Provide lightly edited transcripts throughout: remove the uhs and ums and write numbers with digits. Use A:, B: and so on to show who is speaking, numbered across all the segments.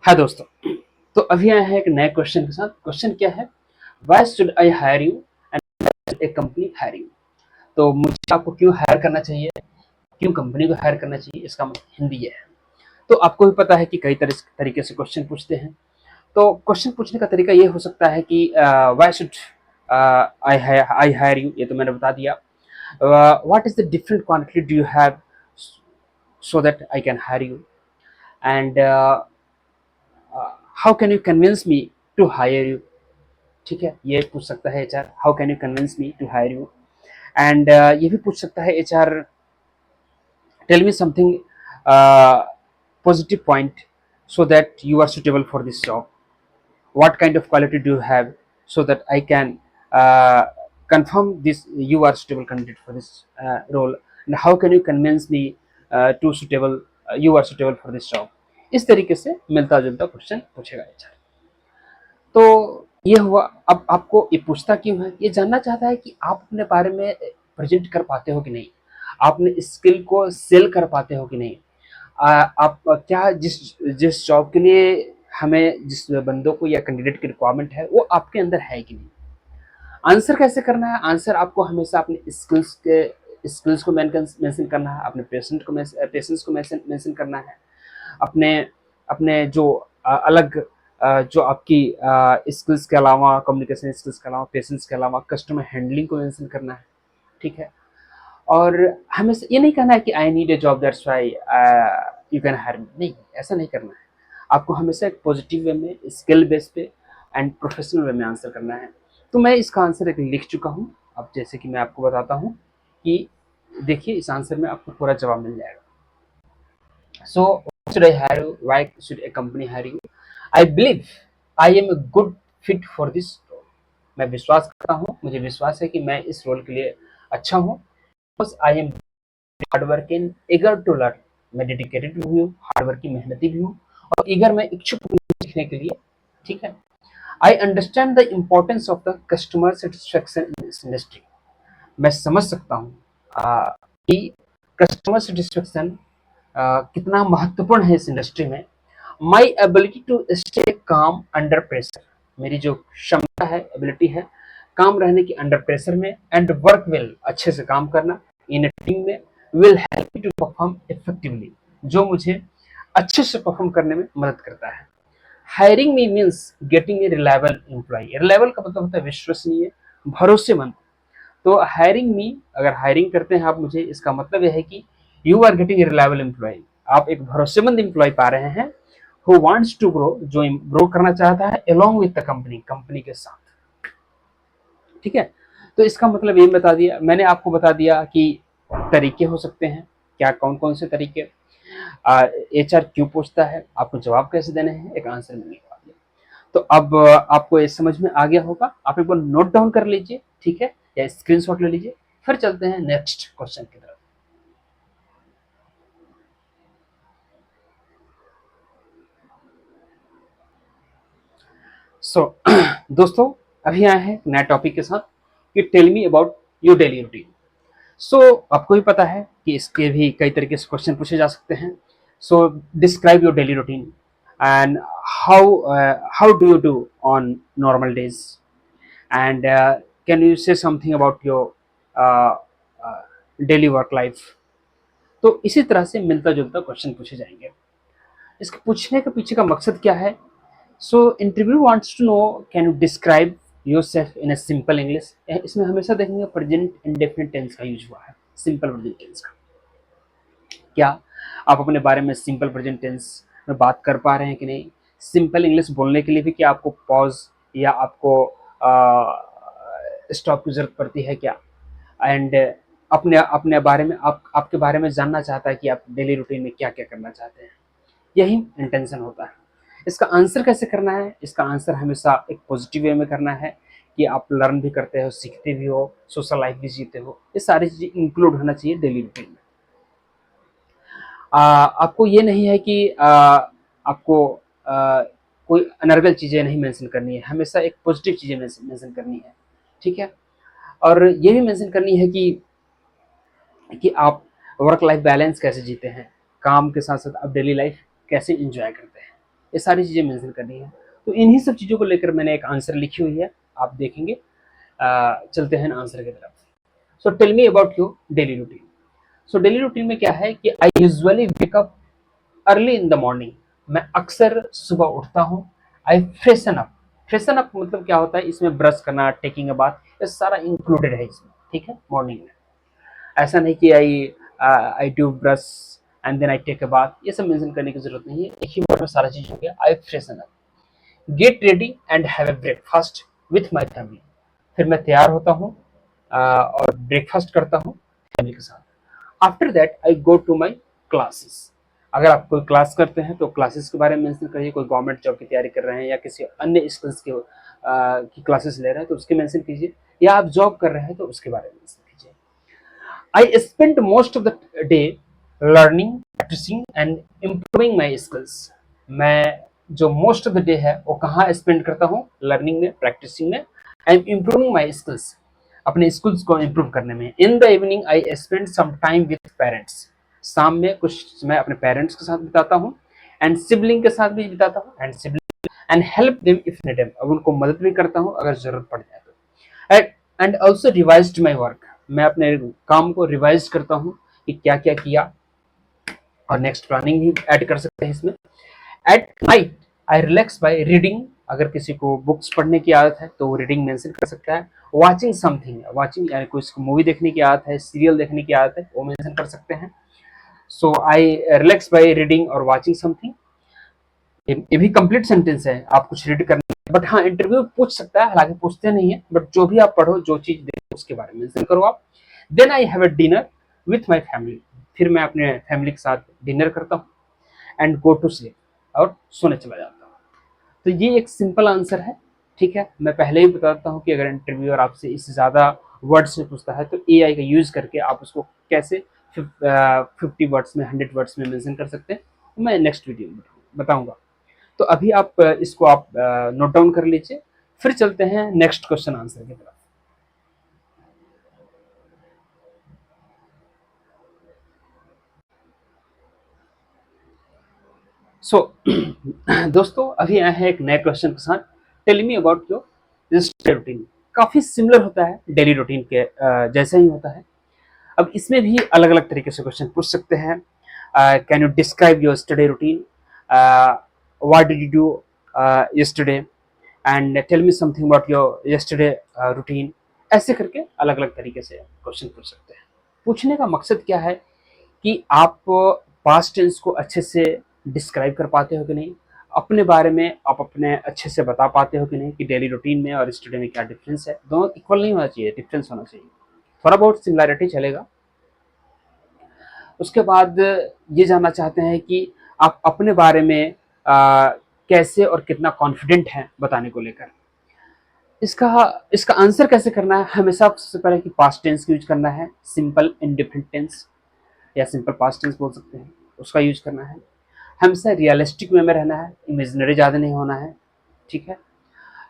A: हाँ दोस्तों, तो अभी आए हैं एक नए क्वेश्चन के साथ। क्वेश्चन क्या है? Why should I hire you and A company hire you? तो मुझे आपको क्यों हायर करना चाहिए, क्यों कंपनी को हायर करना चाहिए, इसका हिंदी ये है। तो आपको भी पता है कि कई तरीके से क्वेश्चन पूछते हैं। तो क्वेश्चन पूछने का तरीका ये हो सकता है कि why should I hire you, ये तो मैंने बता दिया। What is the different quantity do you have so that I can hire you, and how can you convince me to hire you? ठीक है, ये पूछ सकता है HR, how can you convince me to hire you. And ये भी पूछ सकता है HR, tell me something positive point so that you are suitable for this job. What kind of quality do you have so that I can uh, confirm this you are suitable candidate for this role, and how can you convince me to suitable you are suitable for this job? इस तरीके से मिलता जुलता question पूछेगा HR. तो ये हुआ। अब आपको ये पूछता क्यों है? ये जानना चाहता है कि आप अपने बारे में प्रेजेंट कर पाते हो कि नहीं, आप अपने स्किल को सेल कर पाते हो कि नहीं। आप क्या जिस जिस जॉब के लिए हमें जिस बंदों को या कैंडिडेट की रिक्वायरमेंट है वो आपके अंदर है कि नहीं। आंसर कैसे करना है? आंसर आपको हमेशा अपने स्किल्स को मेंशन करना है, अपने पेशेंस को मेंशन करना है, अपने अपने जो अलग जो आपकी स्किल्स के अलावा, कम्युनिकेशन स्किल्स के अलावा, पेशेंस के अलावा कस्टमर हैंडलिंग को मेंशन करना है। ठीक है, और हमें ये नहीं कहना है कि I need a job that's why you can hire me, नहीं, ऐसा नहीं करना है। आपको हमेशा एक पॉजिटिव वे में, स्किल बेस पे एंड प्रोफेशनल वे में आंसर करना है। तो मैं इसका आंसर एक लिख चुका हूँ। अब जैसे कि मैं आपको बताता हूँ कि देखिए इस आंसर में आपको पूरा जवाब मिल जाएगा। So, why should I hire you? Why should a company hire you? I believe I am a good fit for this role. मैं विश्वास करता हूँ, मुझे विश्वास है कि मैं इस रोल के लिए अच्छा हूँ। Because I am hard working, eager to learn. मैं डेडिकेटेड भी हूँ, हार्ड वर्किंग, मेहनती भी हूँ, और ईगर, मैं इच्छुक हूँ सीखने के लिए। ठीक है। I understand the importance of the customer satisfaction in this industry. मैं समझ सकता हूँ कि कस्टमर सेटिस्फेक्शन कितना महत्वपूर्ण है इस इंडस्ट्री में। My ability to stay calm under pressure, मेरी जो क्षमता है, एबिलिटी है काम रहने की अंडर प्रेशर में, एंड वर्क वेल, अच्छे से काम करना इन टीम में, will help me to perform effectively, जो मुझे अच्छे से परफॉर्म करने में मदद करता है। Hiring me means getting a reliable employee. Reliable का मतलब होता है विश्वसनीय, भरोसेमंद। तो हायरिंग मी, अगर हायरिंग करते हैं आप मुझे, इसका मतलब यह है कि you are getting a reliable employee, आप एक भरोसेमंद एम्प्लॉय पा रहे हैं। हु वांट्स टू ग्रो, जो ग्रो करना चाहता है along with the company, company के साथ। ठीक है, तो इसका मतलब ये बता दिया मैंने, आपको बता दिया कि तरीके हो सकते हैं क्या, कौन कौन से तरीके, एचआर क्यों पूछता है, आपको जवाब कैसे देने हैं, एक आंसर मिलने के बाद। तो अब आपको ये समझ में आ गया होगा। आप एक बार नोट डाउन कर लीजिए, ठीक है, या स्क्रीनशॉट ले लीजिए। फिर चलते हैं नेक्स्ट क्वेश्चन की तरफ। सो दोस्तों, अभी आए हैं नया टॉपिक के साथ कि tell me about your daily routine. So आपको भी पता है कि इसके भी कई तरीके से क्वेश्चन पूछे जा सकते हैं। So describe your daily routine and how do you do on normal days, and can you say something about your uh, daily work life. तो इसी तरह से मिलता जुलता क्वेश्चन पूछे जाएंगे। इसके पूछने के पीछे का मकसद क्या है? So interview wants to know, can you describe yourself in a simple English. इसमें हमेशा देखेंगे प्रेजेंट इंडेफिनिट टेंस का यूज हुआ है, सिंपल प्रेजेंट टेंस का। क्या आप अपने बारे में सिंपल प्रेजेंट टेंस में बात कर पा रहे हैं कि नहीं? सिंपल इंग्लिश बोलने के लिए भी क्या आपको पॉज या आपको स्टॉप की जरूरत पड़ती है क्या? एंड अपने अपने बारे में, आपके बारे में जानना चाहता है कि आप डेली रूटीन में क्या क्या करना चाहते हैं। यही इंटेंशन होता है। इसका आंसर कैसे करना है? इसका आंसर हमेशा एक पॉजिटिव वे में करना है कि आप लर्न भी करते हो, सीखते भी हो, सोशल लाइफ भी जीते हो। ये सारी चीजें इंक्लूड होना चाहिए डेली रूटीन में। आपको ये नहीं है कि आपको कोई अनर्गल चीजें नहीं मेंशन करनी है, हमेशा एक पॉजिटिव चीजें मेंशन करनी है। ठीक है, और ये भी मेंशन करनी है कि आप वर्क लाइफ बैलेंस कैसे जीते हैं, काम के साथ साथ आप डेली लाइफ कैसे एंजॉय करते हैं। ये सारी चीज़ें मेंशन करनी है। तो इन्हीं सब चीज़ों को लेकर मैंने एक आंसर लिखी हुई है, आप देखेंगे। चलते हैं आंसर की तरफ। So tell me about your daily routine. So daily routine में क्या है कि I usually wake up early in the morning. मैं अक्सर सुबह उठता हूँ। I freshen up. Freshen up मतलब क्या होता है, इसमें ब्रश करना, टेकिंग अ बाथ, ये सारा इंक्लूडेड है इसमें, ठीक है, मॉर्निंग में। ऐसा नहीं कि I do brush and then I take a bath, ये सब मेंशन करने की जरूरत नहीं है, एक ही वर्ड में सारा चीज हो गया। I freshen up, get ready and have a breakfast with my family. फिर मैं तैयार होता हूँ और ब्रेकफास्ट करता हूँ फैमिली के साथ। After that I go to my classes. अगर आप कोई क्लास करते हैं तो क्लासेस के बारे में मेंशन करिए। कोई गवर्नमेंट जॉब की तैयारी कर रहे हैं या किसी अन्य स्किल्स के की क्लासेस ले रहे हैं तो उसके मेंशन कीजिए, या आप जॉब कर रहे हैं तो उसके बारे में मेंशन कीजिए। I spend most of the day learning, practising and improving my skills. मैं जो मोस्ट ऑफ द डे है वो कहाँ स्पेंड करता हूँ? लर्निंग में, प्रैक्टिसिंग में एंड इम्प्रूविंग माई स्किल्स, अपने स्किल्स को इम्प्रूव करने में। In the evening I spend some time with parents. शाम में कुछ समय अपने पेरेंट्स के साथ बिताता हूँ एंड सिबलिंग के साथ भी बिताता हूँ and sibling and help them if needed, अब उनको मदद भी करता हूँ अगर जरूरत पड़ जाए तो। And also revised my work. मैं अपने काम को रिवाइज करता हूँ कि क्या क्या किया, और नेक्स्ट प्लानिंग भी ऐड कर सकते हैं इसमें। Eight night I relax by reading. अगर किसी को बुक्स पढ़ने की आदत है तो वो रीडिंग मेंशन कर सकता है। वाचिंग समथिंग, वाचिंग यानी कोई मूवी देखने की आदत है, सीरियल देखने की आदत है, वो मेंशन कर सकते हैं। सो आई रिलैक्स बाय रीडिंग और वाचिंग समथिंग। ये भी कंप्लीट सेंटेंस है, आप कुछ रीड करना है, बट हाँ इंटरव्यू पूछ सकता है, हालांकि पूछते नहीं है, बट जो भी आप पढ़ो, जो चीज देखो उसके बारे में मेंशन करो आप। Then I have a dinner with my family. फिर मैं अपने फैमिली के साथ डिनर करता हूँ एंड गो टू स्लीप, और सोने चला जाता हूँ। तो ये एक सिंपल आंसर है, ठीक है। मैं पहले ही बताता हूँ कि अगर इंटरव्यूअर आपसे इससे ज़्यादा वर्ड्स में पूछता है तो एआई का यूज़ करके आप उसको कैसे 50 वर्ड्स में, 100 वर्ड्स में मेंशन कर सकते हैं, मैं नेक्स्ट वीडियो में बताऊंगा। तो अभी आप इसको आप नोट डाउन कर लीजिए, फिर चलते हैं नेक्स्ट क्वेश्चन आंसर की तरफ। सो दोस्तों अभी आए हैं एक नए क्वेश्चन के साथ। Tell me about your register routine. काफी सिमिलर होता है डेली रूटीन के जैसा ही होता है। अब इसमें भी अलग अलग तरीके से क्वेश्चन पूछ सकते हैं। Can you describe your study routine, what did you do yesterday, and tell me something about your yesterday routine. ऐसे करके अलग अलग तरीके से क्वेश्चन पूछ सकते हैं। पूछने का मकसद क्या है कि आप पास्ट टेंस को अच्छे से डिस्क्राइब कर पाते हो कि नहीं, अपने बारे में आप अपने अच्छे से बता पाते हो कि नहीं, कि डेली रूटीन में और स्टडी में क्या डिफरेंस है। दोनों इक्वल नहीं होना चाहिए, डिफरेंस होना चाहिए, थोड़ा बहुत सिमिलैरिटी चलेगा। उसके बाद ये जानना चाहते हैं कि आप अपने बारे में कैसे और कितना कॉन्फिडेंट हैं बताने को लेकर। इसका इसका आंसर कैसे करना है? हमेशा सबसे पहले कि पास्ट टेंस यूज करना है, सिंपल इंडिफरेंट टेंस या सिंपल पास्ट टेंस बोल सकते हैं, उसका यूज करना है। हमेशा रियलिस्टिक वे में रहना है, इमेजिनरी ज़्यादा नहीं होना है, ठीक है।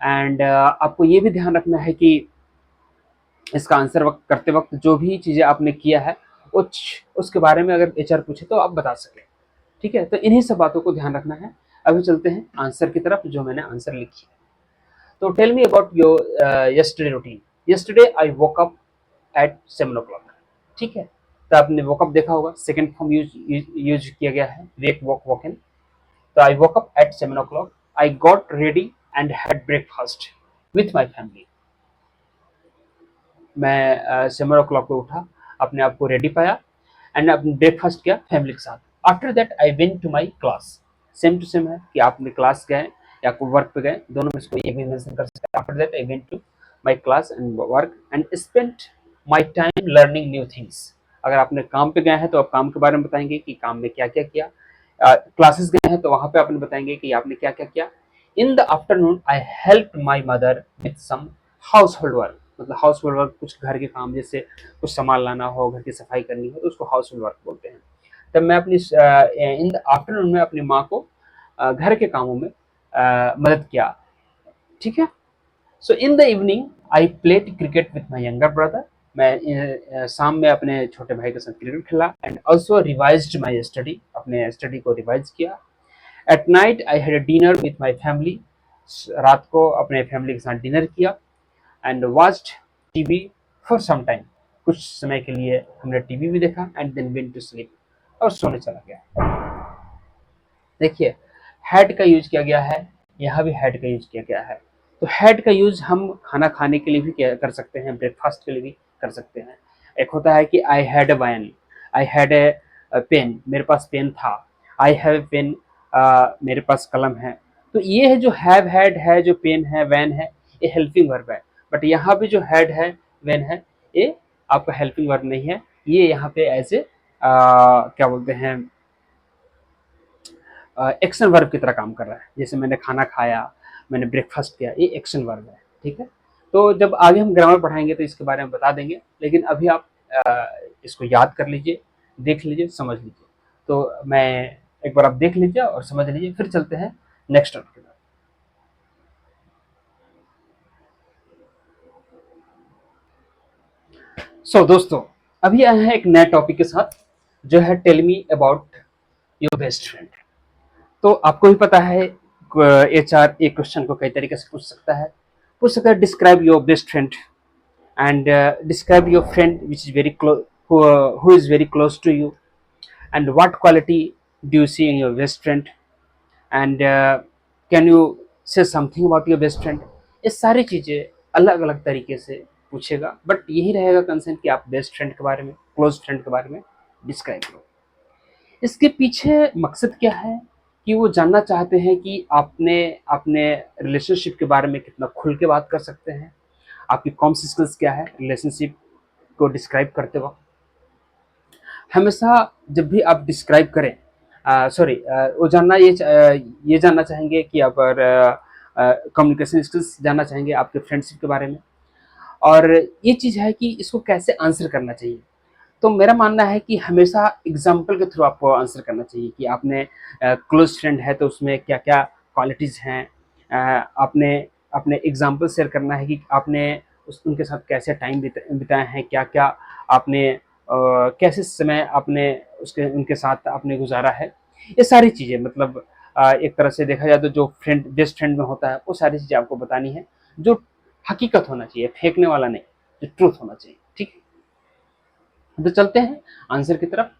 A: एंड आपको ये भी ध्यान रखना है कि इसका आंसर करते वक्त जो भी चीज़ें आपने किया है उसके बारे में अगर एचआर पूछे तो आप बता सकें, ठीक है। तो इन्हीं सब बातों को ध्यान रखना है। अभी चलते हैं आंसर की तरफ, जो मैंने आंसर लिखी है। तो tell me about your yesterday routine. Yesterday I woke up at 7 o'clock, ठीक है। तो आपने वोकअप देखा होगा, सेकंड फॉर्म यूज किया गया है, वेक वॉक वॉक इन। तो I woke up at 7 o'clock, I got ready and had breakfast with my family. मैं 7 o'clock पे उठा, अपने आप को रेडी पाया एंड अपने ब्रेकफास्ट किया फैमिली के साथ। After that I went to my class. Same to same है कि आपने क्लास गए या कोई वर्क पे गए, दोनों में से कोई एक भी मेंशन कर सकते हैं। After that I went to my class and work and spent my time learning new things. अगर आपने काम पे गए हैं तो आप काम के बारे में बताएंगे कि काम में क्या क्या किया। क्लासेस गए हैं तो वहां पे आपने बताएंगे कि आपने क्या क्या किया। In the afternoon I help my mother with some household work. मतलब हाउस होल्ड वर्क कुछ घर के काम, जैसे कुछ सामान लाना हो, घर की सफाई करनी हो, तो उसको हाउस होल्ड वर्क बोलते हैं। तब मैं अपनी इन द आफ्टरनून में अपनी माँ को घर के कामों में मदद किया, ठीक है। So in the evening I played cricket with my younger brother. मैं शाम में अपने छोटे भाई के साथ क्रिकेट खेला and also revised my study, अपने स्टडी को रिवाइज किया। At night I had a dinner with my family, रात को अपने फैमिली के साथ डिनर किया। And watched TV for some time, कुछ समय के लिए हमने टीवी भी देखा। And then went to sleep, और सोने चला गया। देखिए, हैड का यूज किया गया है, यहाँ भी हैड का यूज किया गया है। तो हैड का यूज हम खाना खाने के लिए भी कर सकते हैं, ब्रेकफास्ट के लिए भी कर सकते हैं। एक होता है कि I had a van, I had a pen, मेरे पास पेन था। आई हैव पेन, मेरे पास कलम है। तो ये है जो हैव हैड है, जो पेन है, वैन है, ये हेल्पिंग वर्ब है। बट यहाँ पे जो हैड है, वैन है, ये आपका हेल्पिंग वर्ब नहीं है। ये यहाँ पे एज ए क्या बोलते हैं, एक्शन वर्ब की तरह काम कर रहा है। जैसे मैंने खाना खाया, मैंने ब्रेकफास्ट किया, ये एक्शन वर्ब है। ठीक है, तो जब आगे हम ग्रामर पढ़ाएंगे तो इसके बारे में बता देंगे, लेकिन अभी आप इसको याद कर लीजिए, देख लीजिए, समझ लीजिए। तो मैं एक बार आप देख लीजिए और समझ लीजिए, फिर चलते हैं नेक्स्ट टॉपिक की तरफ। दोस्तों, अभी आए हैं एक नए टॉपिक के साथ, जो है tell me about your best friend. तो आपको भी पता है, एचआर एक क्वेश्चन को कई तरीके से पूछ सकता है describe your best friend, and describe your friend which is very close, who is very close to you, and what quality do you see in your best friend, and can you say something about your best friend। ये सारी चीज़ें अलग अलग तरीके से पूछेगा, but यही रहेगा कंसेंट कि आप बेस्ट फ्रेंड के बारे में, क्लोज फ्रेंड के बारे में डिस्क्राइब करो। इसके पीछे मकसद क्या है, कि वो जानना चाहते हैं कि आपने अपने रिलेशनशिप के बारे में कितना खुल के बात कर सकते हैं, आपकी कौन सी स्किल्स क्या है रिलेशनशिप को डिस्क्राइब करते वक्त। हमेशा जब भी आप डिस्क्राइब करें, सॉरी, वो जानना ये जानना चाहेंगे कि आप कम्युनिकेशन स्किल्स जानना चाहेंगे आपके फ्रेंडशिप के बारे में, और ये चीज़ है कि इसको कैसे आंसर करना चाहिए। तो मेरा मानना है कि हमेशा एग्जाम्पल के थ्रू आपको आंसर करना चाहिए, कि आपने क्लोज फ्रेंड है तो उसमें क्या क्या क्वालिटीज़ हैं। आपने अपने एग्जाम्पल शेयर करना है कि आपने उनके साथ कैसे टाइम बिताए हैं, क्या क्या आपने कैसे समय आपने उसके उनके साथ आपने गुजारा है। ये सारी चीज़ें मतलब एक तरह से देखा जाए तो जो फ्रेंड बेस्ट फ्रेंड में होता है, वो सारी चीज़ें आपको बतानी है, जो हकीकत होना चाहिए, फेंकने वाला नहीं, जो ट्रूथ होना चाहिए। ठीक है, तो चलते हैं आंसर की तरफ,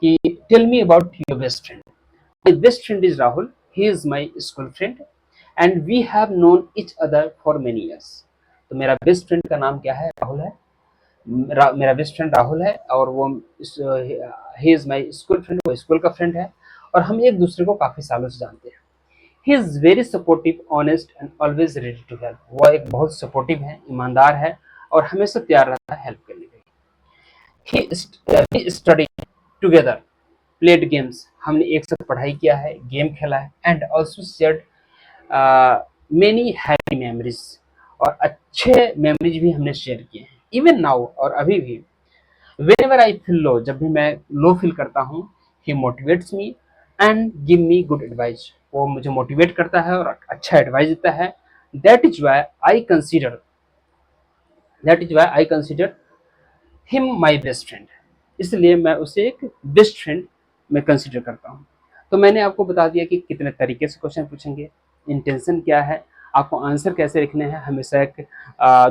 A: कि tell me about your best friend. My best friend is Rahul, he is my school friend, and we have known each other for many years. तो मेरा बेस्ट फ्रेंड का नाम क्या है, राहुल है। मेरा बेस्ट फ्रेंड राहुल है, और वो ही इज माई स्कूल फ्रेंड, वो स्कूल का फ्रेंड है, और हम एक दूसरे को काफी सालों से जानते हैं। He is very supportive, honest and always ready to help. वो एक बहुत सपोर्टिव है, ईमानदार है, और हमेशा तैयार रहता है हेल्प करने के लिए। ही स्टडी टुगेदर, प्लेड गेम्स, हमने एक साथ पढ़ाई किया है, गेम खेला है, and also shared many happy memories, और अच्छे मेमोरीज भी हमने शेयर किए हैं। इवन नाउ, और अभी भी, whenever I feel low, जब भी मैं लो फील करता हूँ, he motivates me and give me good advice. वो मुझे मोटिवेट करता है और अच्छा एडवाइस देता है। That is why I consider that is why I consider him my best friend. इसलिए मैं उसे एक बेस्ट फ्रेंड में कंसिडर करता हूँ। तो मैंने आपको बता दिया कि कितने तरीके से क्वेश्चन पूछेंगे, इंटेंशन क्या है, आपको आंसर कैसे लिखने हैं। हमेशा एक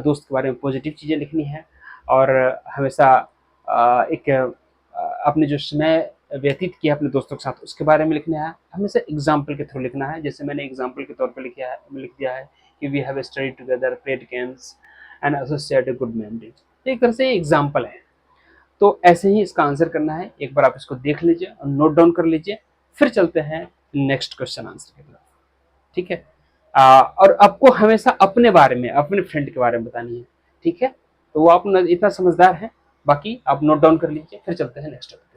A: दोस्त के बारे में पॉजिटिव चीज़ें लिखनी है, और हमेशा एक अपने जो समय व्यतीत किया अपने दोस्तों के साथ, उसके बारे में लिखना है। हमेशा एग्जाम्पल के थ्रू लिखना है। जैसे मैंने एग्जाम्पल के तौर पर लिख दिया है कि we have study together, played games, and associated good memories. एक तरह से एग्जाम्पल है। तो ऐसे ही इसका आंसर करना है। एक बार आप इसको देख लीजिए और नोट डाउन कर लीजिए, फिर चलते हैं नेक्स्ट क्वेश्चन आंसर की तरफ। ठीक है, और आपको हमेशा अपने बारे में, अपने फ्रेंड के बारे में बतानी है। ठीक है, तो वो आप इतना समझदार है। बाकी आप नोट डाउन कर लीजिए, फिर चलते हैं नेक्स्ट टॉपिक।